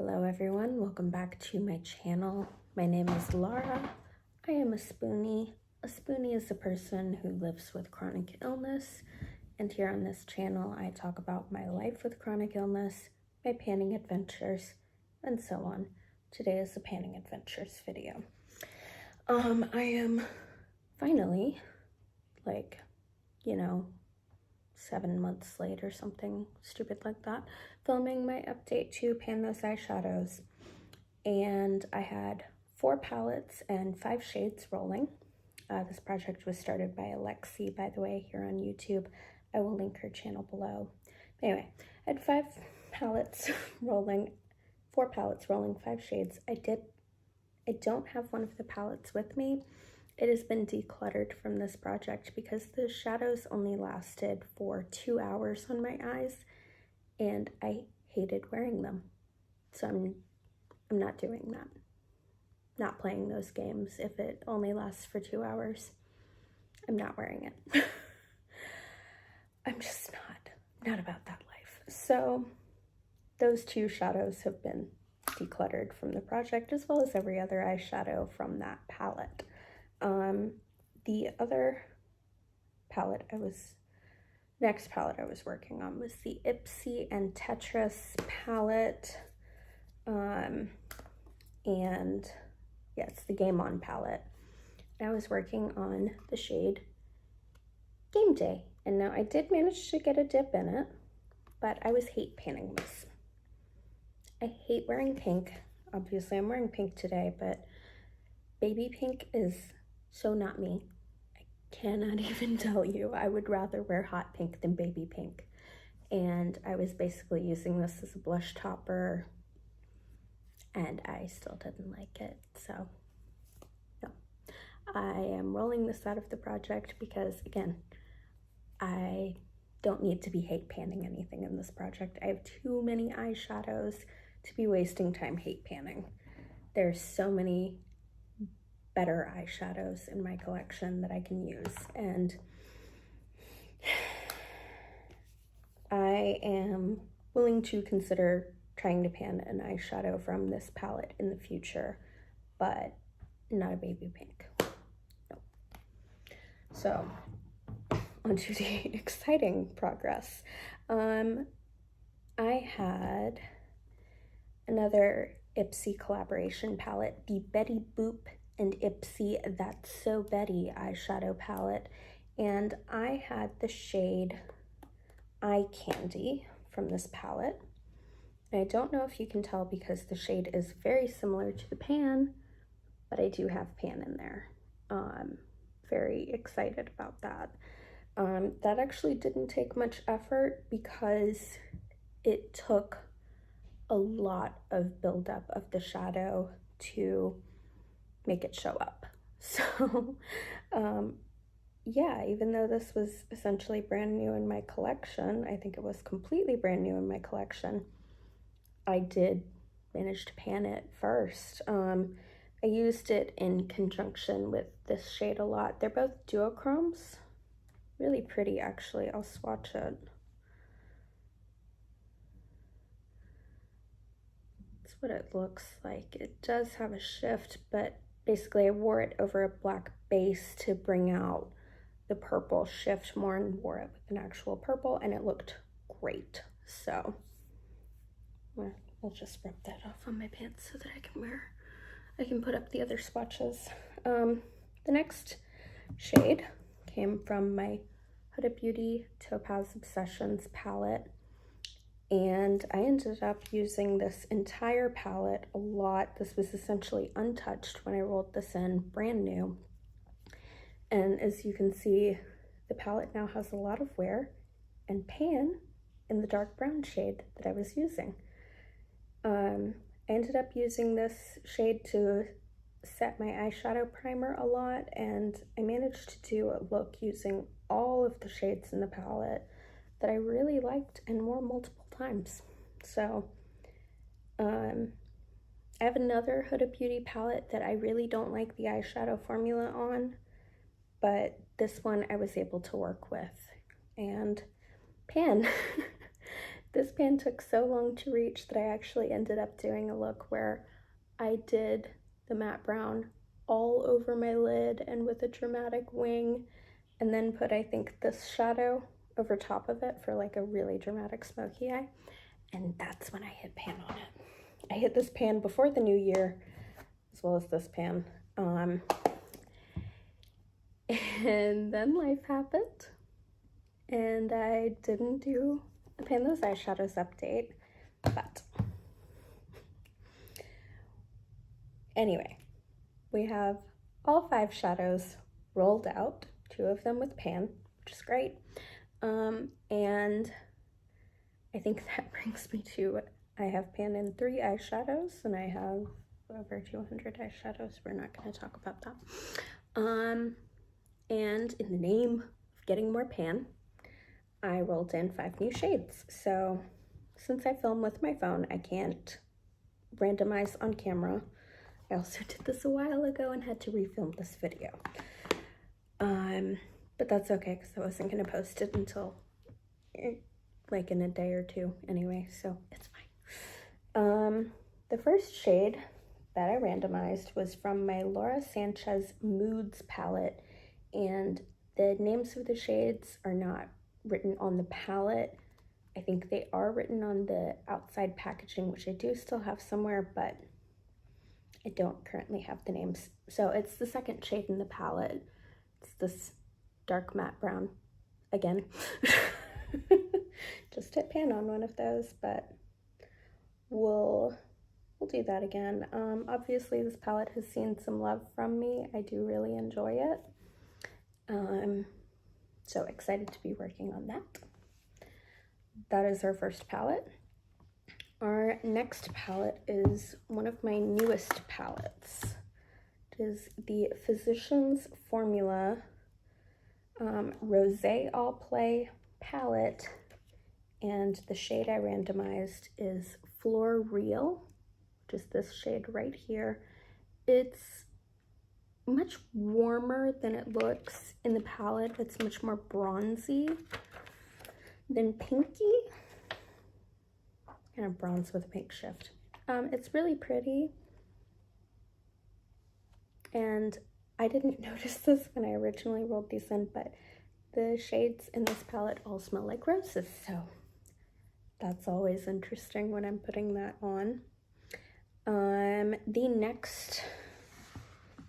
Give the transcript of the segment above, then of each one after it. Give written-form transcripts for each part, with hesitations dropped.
Hello everyone, welcome back to my channel. My name is Laura. I am a spoonie. A spoonie is a person who lives with chronic illness, and here on this channel I talk about my life with chronic illness, my panning adventures, and so on. Today is a panning adventures video. I am finally, 7 months late or something stupid like that, filming my update to pan those eyeshadows. And I had 4 palettes and 5 shades rolling. This project was started by Alexi, by the way, here on YouTube. I will link her channel below. Anyway, I had 5 palettes rolling, 4 palettes rolling, 5 shades. I don't have one of the palettes with me. It has been decluttered from this project because the shadows only lasted for 2 hours on my eyes, and I hated wearing them. So I'm not doing that. Not playing those games if it only lasts for 2 hours. I'm not wearing it. I'm just not about that life. So those 2 shadows have been decluttered from the project, as well as every other eyeshadow from that palette. The other palette next palette I was working on was the Ipsy and Tetris palette. And yeah, it's the Game On palette. I was working on the shade Game Day. And now I did manage to get a dip in it, but I was hate panning this. I hate wearing pink. Obviously I'm wearing pink today, but baby pink is so not me. I cannot even tell you. I would rather wear hot pink than baby pink. And I was basically using this as a blush topper, and I still didn't like it. So no, I am rolling this out of the project because, again, I don't need to be hate panning anything in this project. I have too many eyeshadows to be wasting time hate panning. There's so many better eyeshadows in my collection that I can use, and I am willing to consider trying to pan an eyeshadow from this palette in the future, but not a baby pink. No. So on to the exciting progress. I had another Ipsy collaboration palette, the Betty Boop and Ipsy That's So Betty eyeshadow palette, and I had the shade Eye Candy from this palette. And I don't know if you can tell because the shade is very similar to the pan, but I do have pan in there. Very excited about that. That actually didn't take much effort because it took a lot of buildup of the shadow to make it show up. So yeah, even though this was essentially brand new in my collection, I think it was completely brand new in my collection, I did manage to pan it first. I used it in conjunction with this shade a lot. They're both duochromes. Really pretty, actually. I'll swatch it. That's what it looks like. It does have a shift, but basically I wore it over a black base to bring out the purple shift more and wore it with an actual purple, and it looked great. So I'll just rub that off on my pants so that I can put up the other swatches. The next shade came from my Huda Beauty Topaz Obsessions palette, and I ended up using this entire palette a lot. This was essentially untouched when I rolled this in, brand new. And as you can see, the palette now has a lot of wear and pan in the dark brown shade that I was using. I ended up using this shade to set my eyeshadow primer a lot, and I managed to do a look using all of the shades in the palette that I really liked and wore multiple times. So I have another Huda Beauty palette that I really don't like the eyeshadow formula on, but this one I was able to work with and pan. This pan took so long to reach that I actually ended up doing a look where I did the matte brown all over my lid and with a dramatic wing, and then put, I think, this shadow over top of it for like a really dramatic smoky eye. And that's when I hit pan on it. I hit this pan before the new year, as well as this pan. And then life happened, and I didn't do the Pan Those Eyeshadows update, but anyway, we have all 5 shadows rolled out, 2 of them with pan, which is great. And I think that brings me to, I have pan in 3 eyeshadows, and I have over 200 eyeshadows. We're not going to talk about that. And in the name of getting more pan, I rolled in 5 new shades. So since I film with my phone, I can't randomize on camera. I also did this a while ago and had to refilm this video. But that's okay, because I wasn't going to post it until like in a day or 2 anyway, so it's fine. The first shade that I randomized was from my Laura Sanchez Moods palette, and the names of the shades are not written on the palette. I think they are written on the outside packaging, which I do still have somewhere, but I don't currently have the names. So it's the second shade in the palette. It's this dark matte brown again. Just hit pan on one of those, but we'll do that again. Obviously this palette has seen some love from me. I do really enjoy it. So excited to be working on that. That is our first palette. Our next palette is one of my newest palettes. It is the Physicians Formula Rosé All Play palette, and the shade I randomized is Floor Real, which is this shade right here. It's much warmer than it looks in the palette. It's much more bronzy than pinky. Kind of bronze with a pink shift. It's really pretty. And I didn't notice this when I originally rolled these in, but the shades in this palette all smell like roses, so that's always interesting when I'm putting that on. The next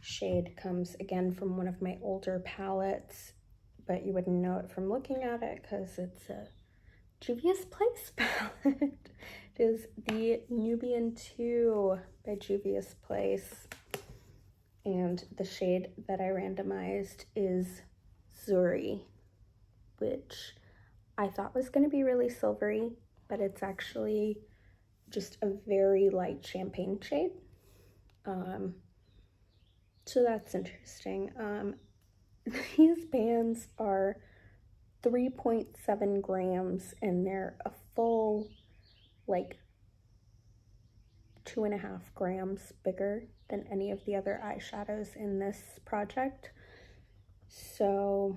shade comes again from one of my older palettes, but you wouldn't know it from looking at it because it's a Juvia's Place palette. It is the Nubian 2 by Juvia's Place, and the shade that I randomized is Zuri, which I thought was going to be really silvery, but it's actually just a very light champagne shade. So that's interesting. These pans are 3.7 grams, and they're a full like 2.5 grams bigger than any of the other eyeshadows in this project. So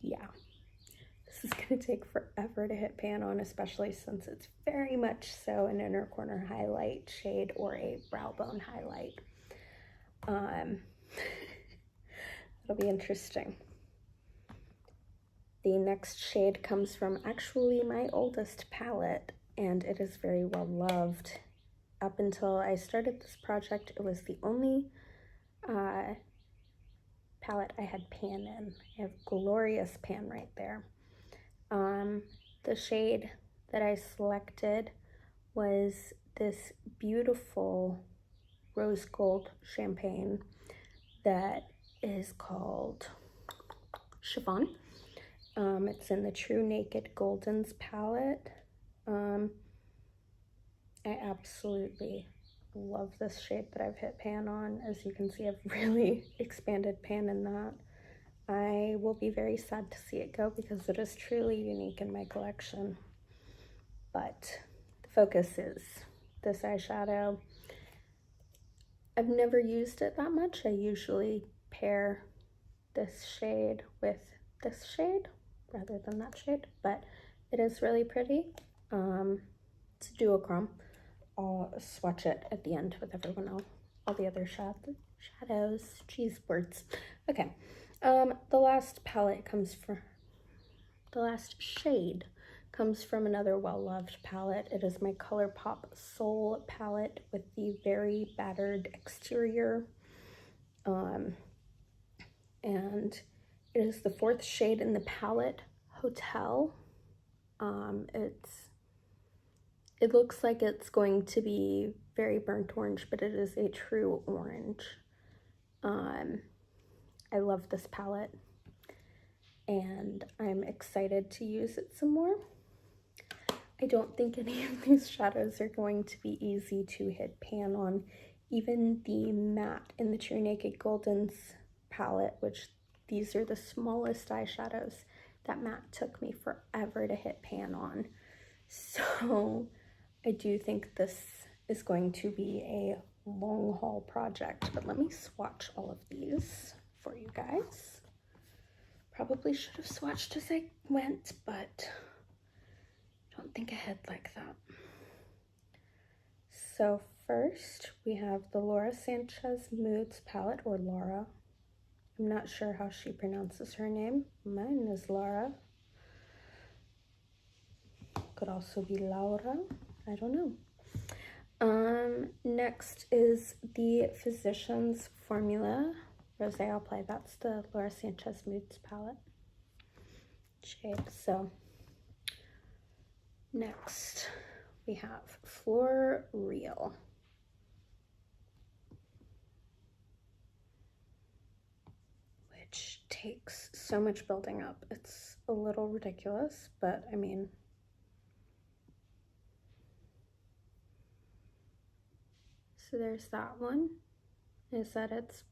yeah, this is gonna take forever to hit pan on, especially since it's very much so an inner corner highlight shade or a brow bone highlight. It'll be interesting. The next shade comes from actually my oldest palette, and it is very well loved. Up until I started this project, it was the only palette I had pan in. I have glorious pan right there. The shade that I selected was this beautiful rose gold champagne that is called Chiffon. It's in the True Naked Goldens palette. I absolutely love this shade that I've hit pan on. As you can see, I've really expanded pan in that. I will be very sad to see it go because it is truly unique in my collection. But the focus is this eyeshadow. I've never used it that much. I usually pair this shade with this shade rather than that shade, but it is really pretty. It's a duochrome. I'll swatch it at the end with everyone else. All the other shadows, cheese words. Okay, the last shade comes from another well-loved palette. It is my Colorpop Soul palette with the very battered exterior. And it is the 4th shade in the palette, Hotel. It looks like it's going to be very burnt orange, but it is a true orange. I love this palette, and I'm excited to use it some more. I don't think any of these shadows are going to be easy to hit pan on. Even the matte in the True Naked Goldens palette, which these are the smallest eyeshadows, that matte took me forever to hit pan on. So I do think this is going to be a long haul project, but let me swatch all of these for you guys. Probably should have swatched as I went, but I don't think ahead like that. So first we have the Laura Sanchez Moods palette, or Laura. I'm not sure how she pronounces her name. Mine is Laura. Could also be Laura. I don't know. Next is the Physicians Formula Rosé Play. That's the Laura Sanchez Moods palette shade. So next we have Floor Real. Which takes so much building up. It's a little ridiculous, but I mean, so there's that one. Is that it's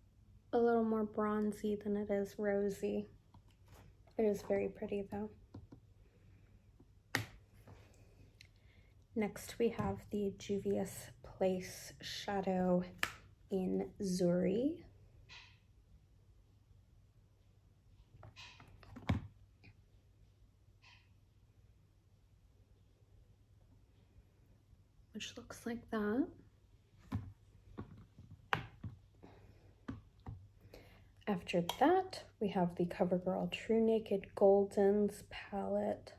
a little more bronzy than it is rosy. It is very pretty though. Next we have the Juvia's Place shadow in Zuri. Which looks like that. After that, we have the CoverGirl True Naked Goldens palette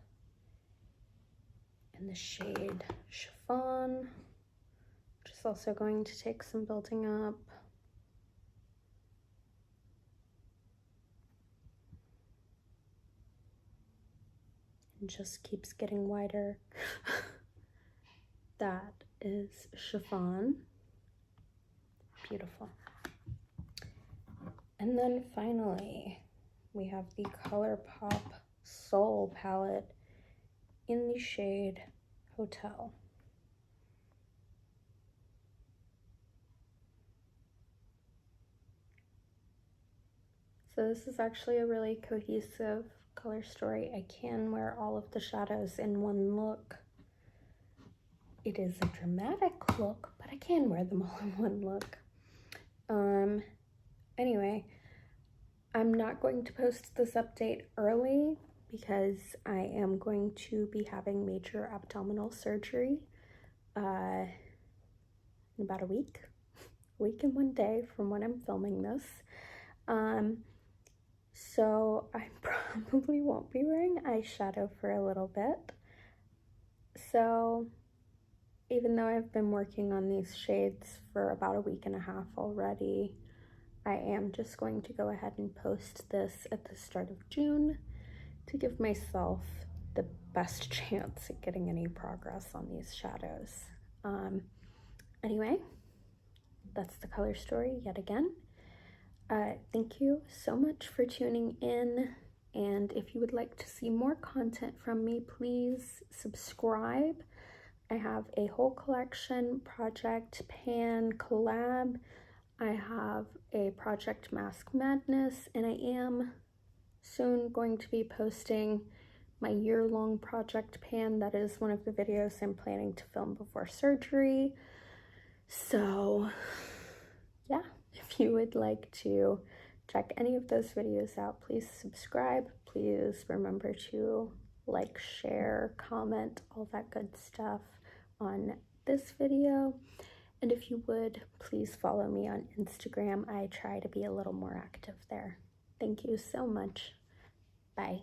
in the shade Chiffon, which is also going to take some building up. And just keeps getting wider. That is Chiffon. Beautiful. And then finally, we have the Colorpop Soul palette in the shade Hotel. So this is actually a really cohesive color story. I can wear all of the shadows in one look. It is a dramatic look, but I can wear them all in one look. Anyway, I'm not going to post this update early because I am going to be having major abdominal surgery in about a week and 1 day from when I'm filming this. So I probably won't be wearing eyeshadow for a little bit. So even though I've been working on these shades for about a week and a half already, I am just going to go ahead and post this at the start of June to give myself the best chance at getting any progress on these shadows. Anyway, that's the color story yet again. Thank you so much for tuning in, and if you would like to see more content from me, please subscribe. I have a whole collection, Project Pan collab. I have a Project Mask Madness, and I am soon going to be posting my year-long Project Pan. That is one of the videos I'm planning to film before surgery. So yeah, if you would like to check any of those videos out, please subscribe. Please remember to like, share, comment, all that good stuff on this video. And if you would, please follow me on Instagram. I try to be a little more active there. Thank you so much. Bye.